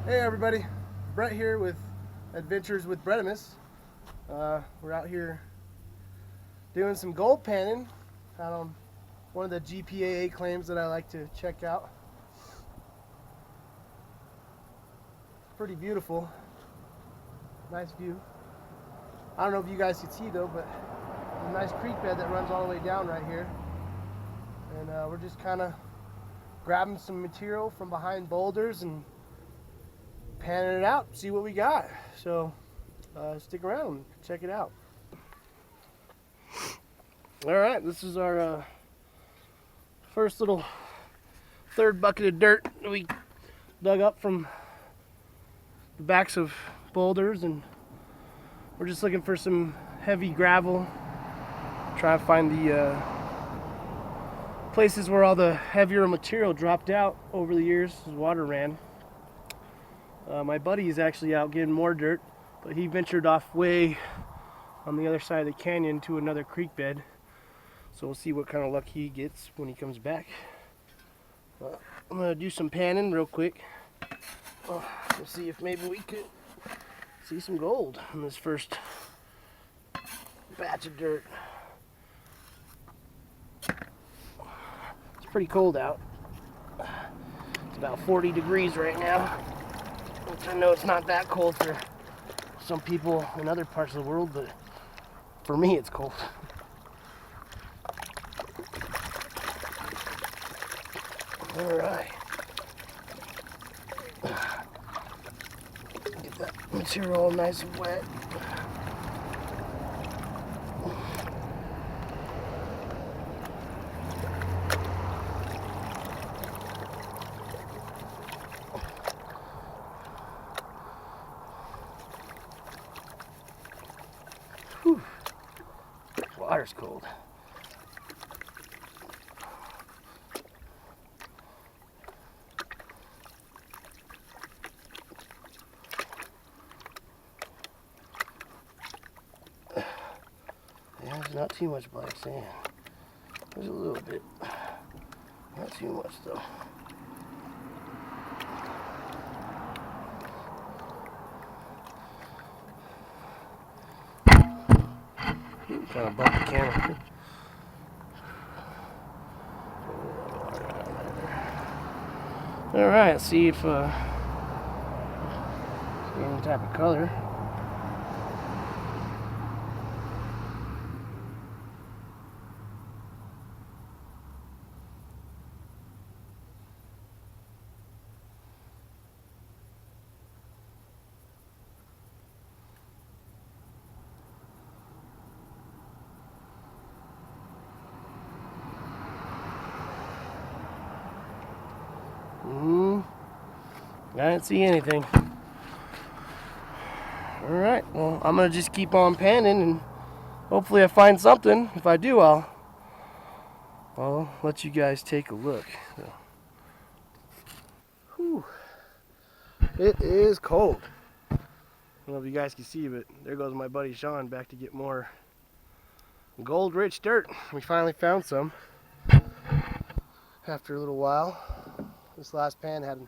Hey everybody, Brett here with Adventures with Bretimus. We're out here doing some gold panning out on one of the GPAA claims that I like to check out. Pretty beautiful, nice view. I don't know if you guys can see though, but a nice creek bed that runs all the way down right here. And we're just kind of grabbing some material from behind boulders and panning it out, see what we got. So stick around and check it out. Alright, this is our first little third bucket of dirt that we dug up from the backs of boulders, and we're just looking for some heavy gravel. Try to find the places where all the heavier material dropped out over the years as water ran. My buddy is actually out getting more dirt, but he ventured off way on the other side of the canyon to another creek bed. So we'll see what kind of luck he gets when he comes back. I'm going to do some panning real quick. We'll see if maybe we could see some gold in this first batch of dirt. It's pretty cold out. It's about 40 degrees right now. Which I know it's not that cold for some people in other parts of the world, but for me it's cold. Alright. Get that material all nice and wet. Whew. Water's cold. Yeah, there's not too much black sand. There's a little bit. Not too much though. Kind of bump the camera. Alright, let's see if see any type of color. I didn't see anything. Alright, well, I'm going to just keep on panning and hopefully I find something. If I do, I'll let you guys take a look. So. Whew. It is cold. I don't know if you guys can see, but there goes my buddy Sean back to get more gold-rich dirt. We finally found some after a little while. This last pan had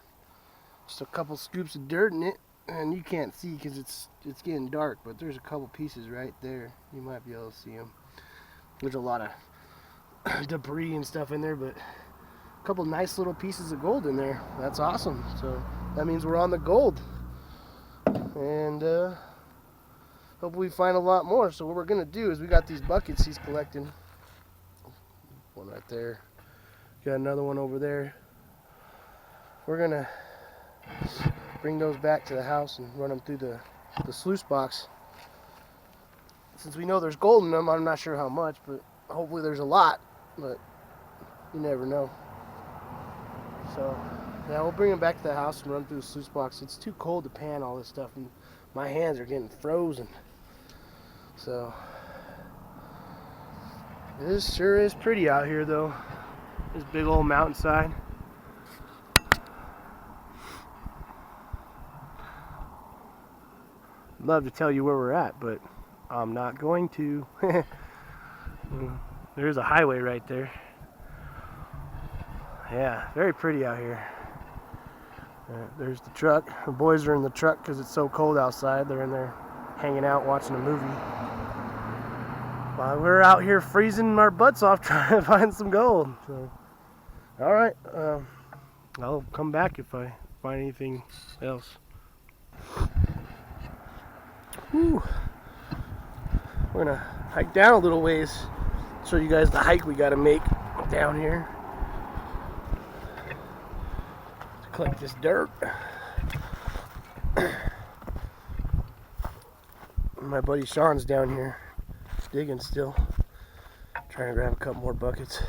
just a couple scoops of dirt in it, and you can't see because it's getting dark, but there's a couple pieces right there. You might be able to see them. There's a lot of debris and stuff in there, but a couple nice little pieces of gold in there. That's awesome. So that means we're on the gold, and hopefully we find a lot more. So what we're gonna do is we got these buckets he's collecting. One right there. Got another one over there. We're gonna bring those back to the house and run them through the sluice box. Since we know there's gold in them, I'm not sure how much, but hopefully there's a lot, but you never know. So yeah, we'll bring them back to the house and run through the sluice box. It's too cold to pan all this stuff, and my hands are getting frozen. So this sure is pretty out here though. This big old mountainside. Love to tell you where we're at, but I'm not going to. There's a highway right there. Yeah, very pretty out here. There's the truck. The boys are in the truck because it's so cold outside. They're in there hanging out watching a movie. While we're out here freezing our butts off trying to find some gold. So, all right, I'll come back if I find anything else. Whew. We're gonna hike down a little ways. Show you guys the hike we gotta make down here to collect this dirt. My buddy Sean's down here digging still, trying to grab a couple more buckets.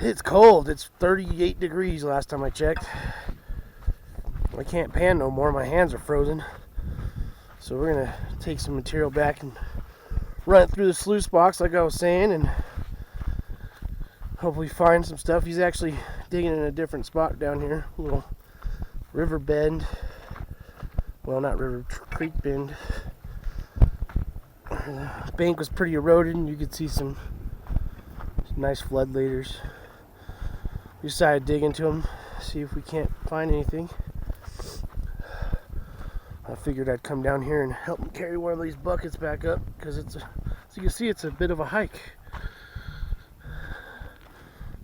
It's cold. It's 38 degrees last time I checked. I can't pan no more. My hands are frozen. So we're gonna take some material back and run it through the sluice box like I was saying, and hopefully find some stuff. He's actually digging in a different spot down here, a little river bend. Well, not river, creek bend. The bank was pretty eroded and you could see some nice flood laters. We decided to dig into them, see if we can't find anything. I figured I'd come down here and help me carry one of these buckets back up, because it's a, as you can see, it's a bit of a hike.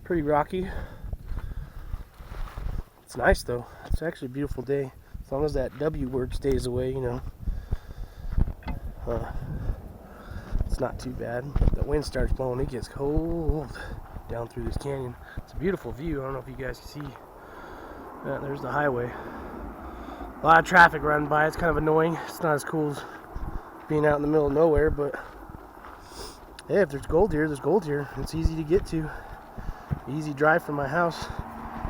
Pretty rocky. It's nice though. It's actually a beautiful day, as long as that W word stays away, you know. It's not too bad. The wind starts blowing, it gets cold down through this canyon. It's a beautiful view. I don't know if you guys can see. There's the highway. A lot of traffic running by. It's kind of annoying. It's not as cool as being out in the middle of nowhere, but hey, if there's gold here, there's gold here. It's easy to get to. Easy drive from my house.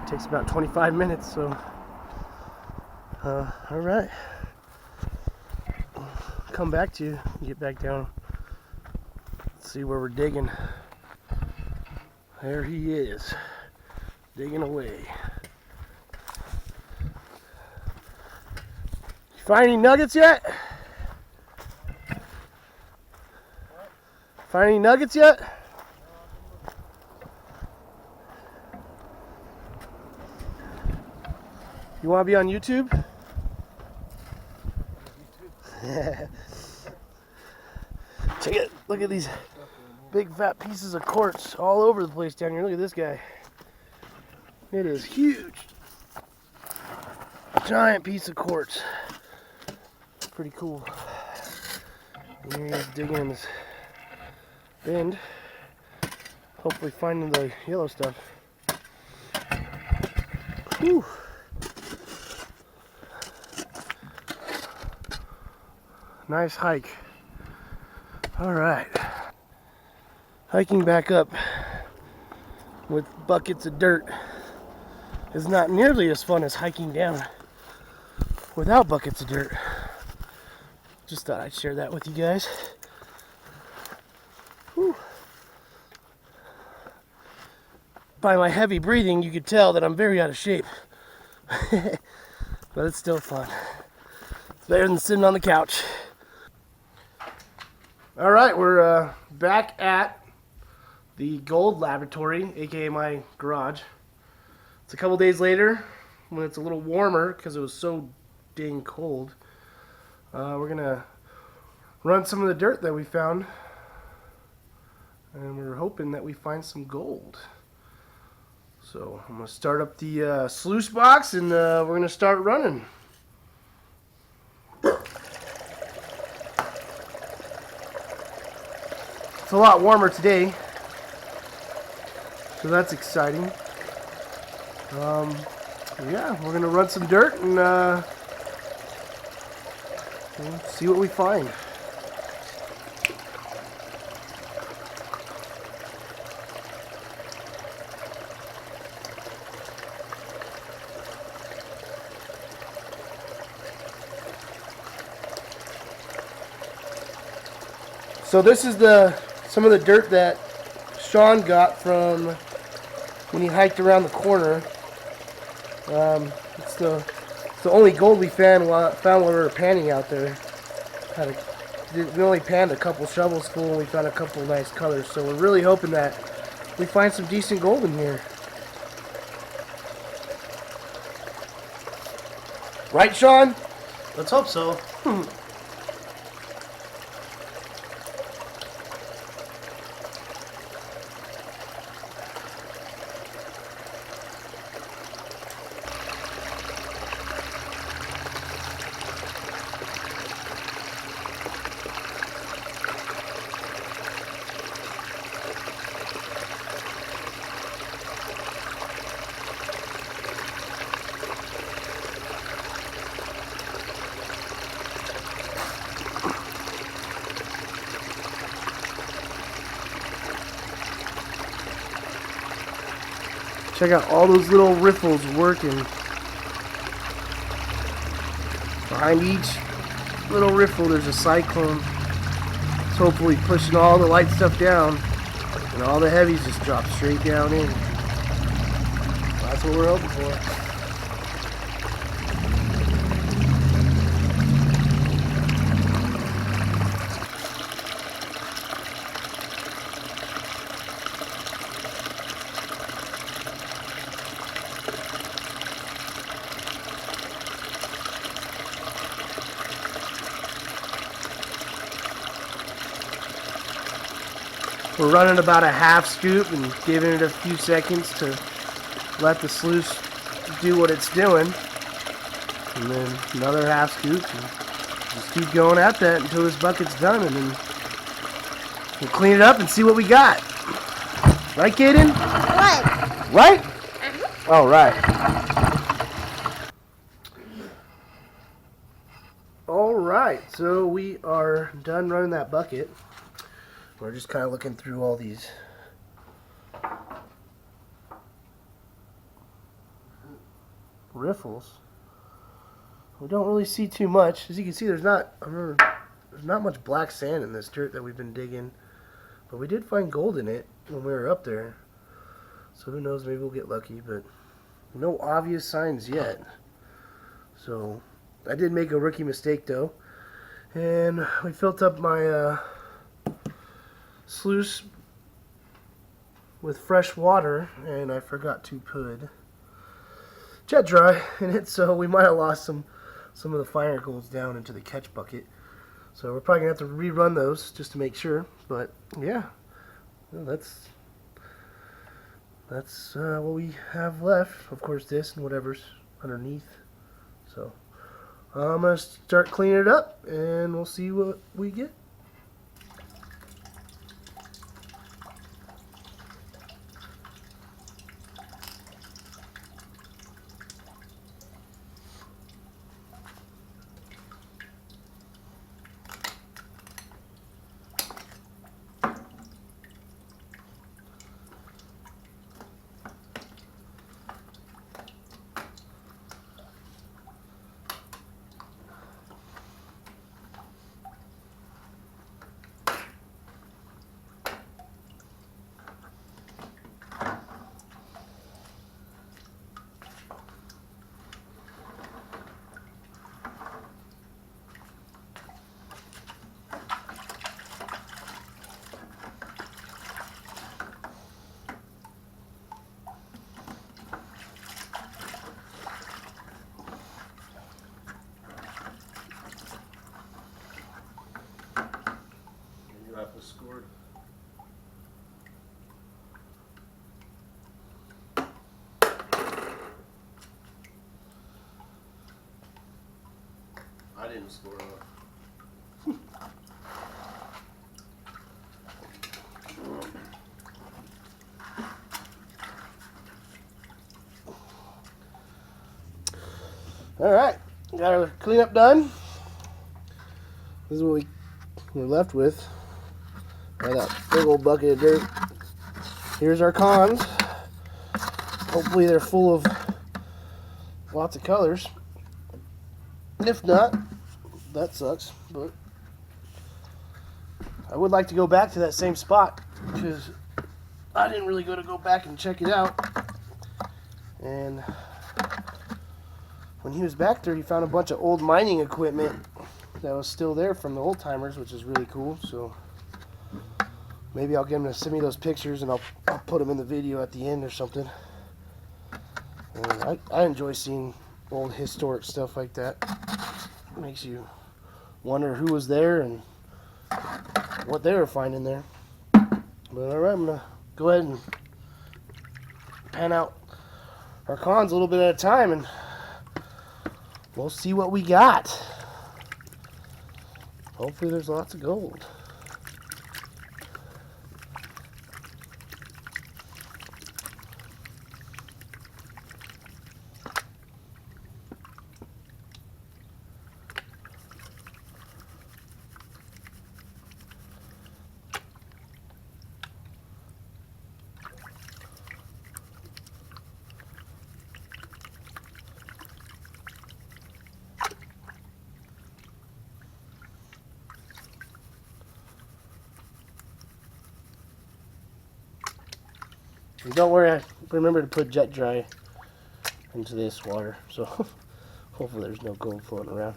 It takes about 25 minutes, so all right. Come back to you, get back down. Let's see where we're digging. There he is, digging away. You find any nuggets yet? Find any nuggets yet? You want to be on YouTube? Check it. Look at these big fat pieces of quartz all over the place down here. Look at this guy. It is huge. Giant piece of quartz. Pretty cool. And here he's digging in this bend. Hopefully finding the yellow stuff. Whew. Nice hike. All right. Hiking back up with buckets of dirt is not nearly as fun as hiking down without buckets of dirt. Just thought I'd share that with you guys. Whew. By my heavy breathing, you could tell that I'm very out of shape. But it's still fun. It's better than sitting on the couch. All right, we're back at the gold laboratory, aka my garage. It's a couple days later when it's a little warmer because it was so dang cold. We're gonna run some of the dirt that we found, and we're hoping that we find some gold. So I'm gonna start up the sluice box, and we're gonna start running. It's a lot warmer today, so that's exciting. Yeah, we're gonna run some dirt and see what we find. So this is some of the dirt that Sean got from when he hiked around the corner. It's the only gold we found while we were panning out there. We only panned a couple shovels full, and we found a couple nice colors. So we're really hoping that we find some decent gold in here. Right, Sean? Let's hope so. Check out all those little riffles working. Behind each little riffle, there's a cyclone. It's hopefully pushing all the light stuff down, and all the heavies just drop straight down in. That's what we're hoping for. We're running about a half scoop and giving it a few seconds to let the sluice do what it's doing. And then another half scoop. And just keep going at that until this bucket's done, and then we'll clean it up and see what we got. Right, Kaden? Right. Right? All right. All right, so we are done running that bucket. We're just kind of looking through all these riffles. We don't really see too much. As you can see, there's not much black sand in this dirt that we've been digging, but we did find gold in it when we were up there. So who knows, maybe we'll get lucky, but no obvious signs yet. So I did make a rookie mistake though, and we filled up my sluice with fresh water, and I forgot to put jet dry in it, so we might have lost some of the finer golds down into the catch bucket. So we're probably gonna have to rerun those just to make sure. But yeah, well, that's what we have left. Of course, this and whatever's underneath. So I'm gonna start cleaning it up, and we'll see what we get. Scored. I didn't score enough. All right, got our cleanup done. This is what we're left with. Got that big old bucket of dirt. Here's our cons. Hopefully they're full of lots of colors. If not, that sucks. But I would like to go back to that same spot because I didn't really go back and check it out. And when he was back there, he found a bunch of old mining equipment that was still there from the old timers, which is really cool. So maybe I'll get him to send me those pictures, and I'll put them in the video at the end or something. And I enjoy seeing old historic stuff like that. Makes you wonder who was there and what they were finding there. But alright, I'm going to go ahead and pan out our cons a little bit at a time and we'll see what we got. Hopefully there's lots of gold. And don't worry, I remember to put jet dry into this water, so hopefully there's no gold floating around.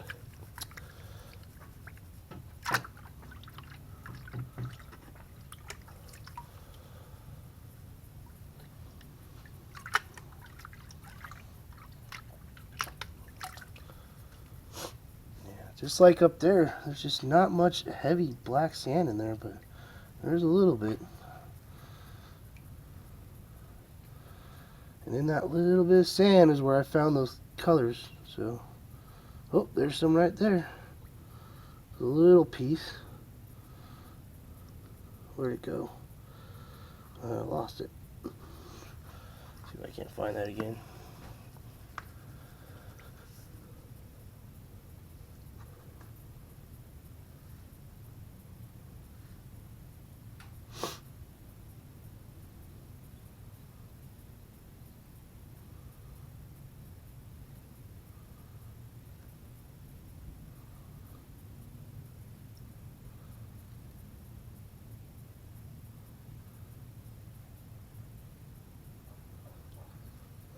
Yeah, just like up there, there's just not much heavy black sand in there, but there's a little bit. And in that little bit of sand is where I found those colors. So, oh, there's some right there. A little piece. Where'd it go? I lost it. See if I can't find that again.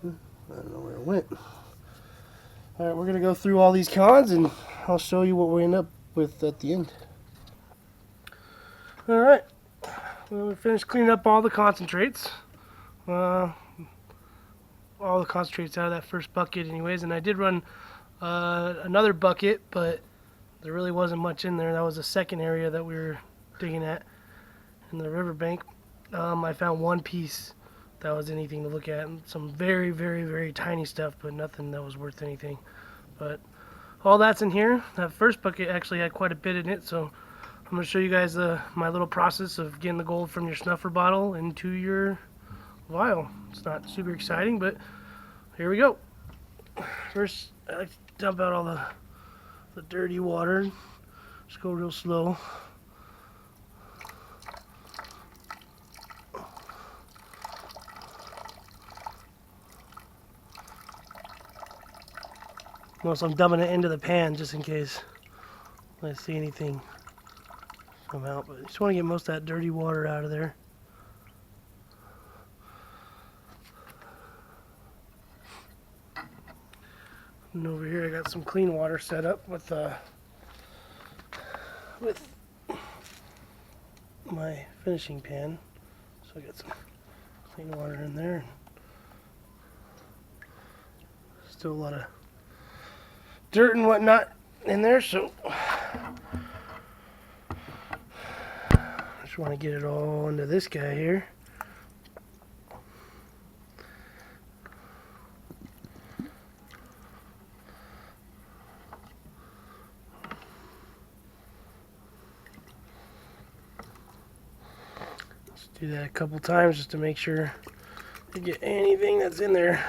I don't know where it went. Alright, we're going to go through all these cons and I'll show you what we end up with at the end. Alright, well, we finished cleaning up all the concentrates. All the concentrates out of that first bucket anyways, and I did run another bucket, but there really wasn't much in there. That was the second area that we were digging at in the riverbank. I found one piece that was anything to look at, and some very, very, very tiny stuff, but nothing that was worth anything. But all that's in here. That first bucket actually had quite a bit in it, so I'm going to show you guys my little process of getting the gold from your snuffer bottle into your vial. It's not super exciting, but here we go. First, I like to dump out all the dirty water. Just go real slow. Notice I'm dumping it into the pan just in case I see anything come out. But I just want to get most of that dirty water out of there. And over here I got some clean water set up with my finishing pan. So I got some clean water in there. Still a lot of dirt and whatnot in there, so I just want to get it all into this guy here. Just do that a couple times just to make sure you get anything that's in there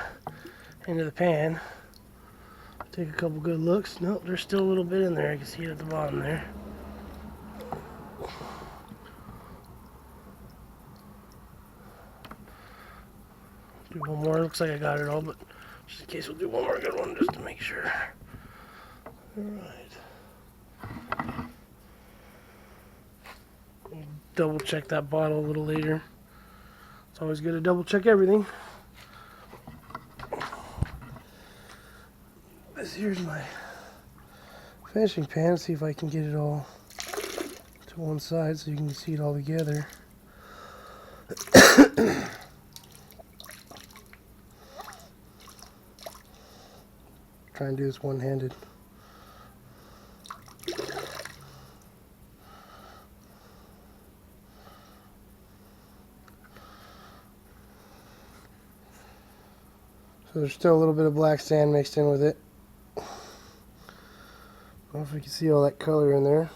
into the pan. Take a couple good looks. Nope, there's still a little bit in there. I can see it at the bottom there. Do one more. Looks like I got it all, but just in case, we'll do one more good one just to make sure. Alright. Double check that bottle a little later. It's always good to double check everything. This here's my finishing pan. See if I can get it all to one side so you can see it all together. Try and do this one-handed. So there's still a little bit of black sand mixed in with it. I don't know if you can see all that color in there.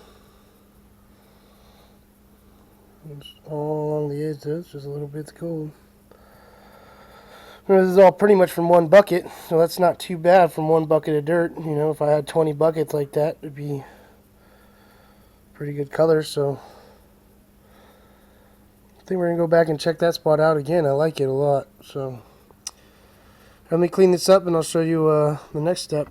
It's all along the edge though, it's just a little bit's gold. This is all pretty much from one bucket, so that's not too bad from one bucket of dirt. You know, if I had 20 buckets like that, it'd be pretty good color, so I think we're going to go back and check that spot out again. I like it a lot, so let me clean this up and I'll show you the next step.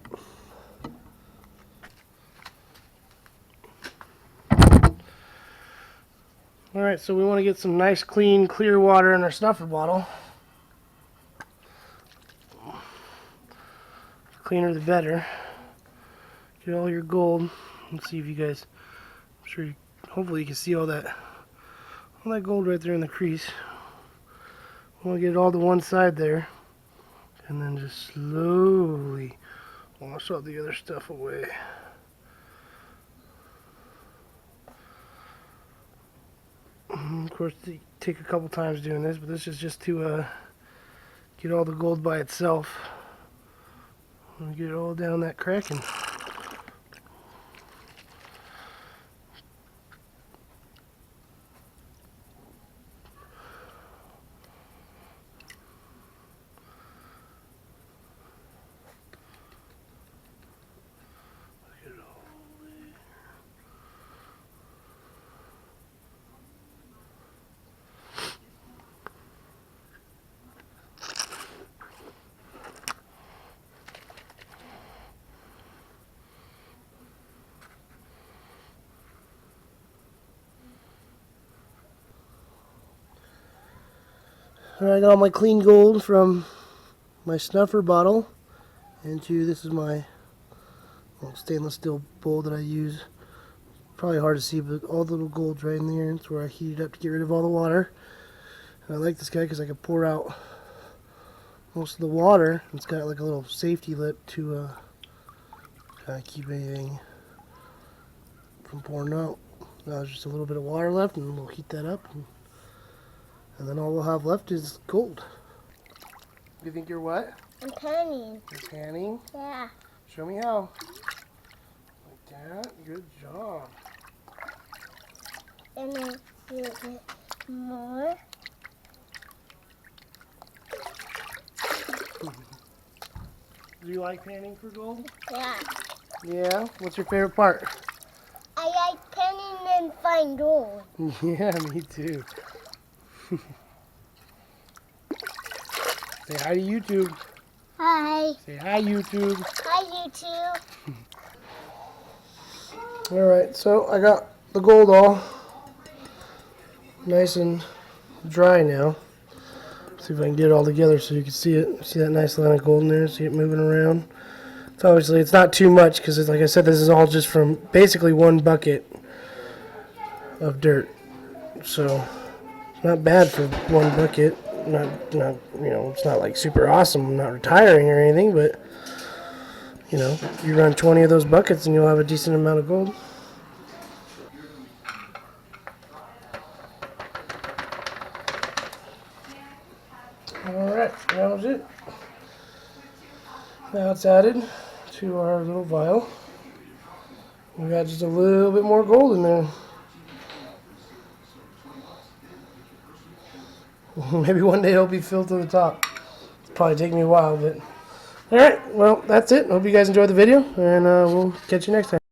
Alright, so we want to get some nice, clean, clear water in our snuffer bottle. Cleaner the better. Get all your gold. Let's see if you guys, I'm sure hopefully you can see all that gold right there in the crease. I want to get it all to one side there, and then just slowly wash all the other stuff away. Of course, you take a couple times doing this, but this is just to get all the gold by itself. And get it all down that crack and I got all my clean gold from my snuffer bottle into, this is my stainless steel bowl that I use. Probably hard to see, but all the little gold's right in there. It's where I heat it up to get rid of all the water. And I like this guy because I can pour out most of the water. It's got like a little safety lip to kind of keep anything from pouring out. Now there's just a little bit of water left, and we'll heat that up. And then all we'll have left is gold. You think you're what? I'm panning. You're panning? Yeah. Show me how. Like that. Good job. And then do it more. Do you like panning for gold? Yeah. Yeah? What's your favorite part? I like panning and find gold. Yeah, me too. Say hi to YouTube. Hi. Say hi, YouTube. Hi, YouTube. Alright, so I got the gold all nice and dry now. See if I can get it all together so you can see it. See that nice line of gold in there? See it moving around? So obviously it's not too much because, like I said, this is all just from basically one bucket of dirt. So it's not bad for one bucket. Not you know, it's not like super awesome. I'm not retiring or anything, but you know, you run 20 of those buckets and you'll have a decent amount of gold. Alright, that was it. Now it's added to our little vial. We got just a little bit more gold in there. Maybe one day it'll be filled to the top. It'll probably take me a while, but alright, well, that's it. Hope you guys enjoyed the video, and we'll catch you next time.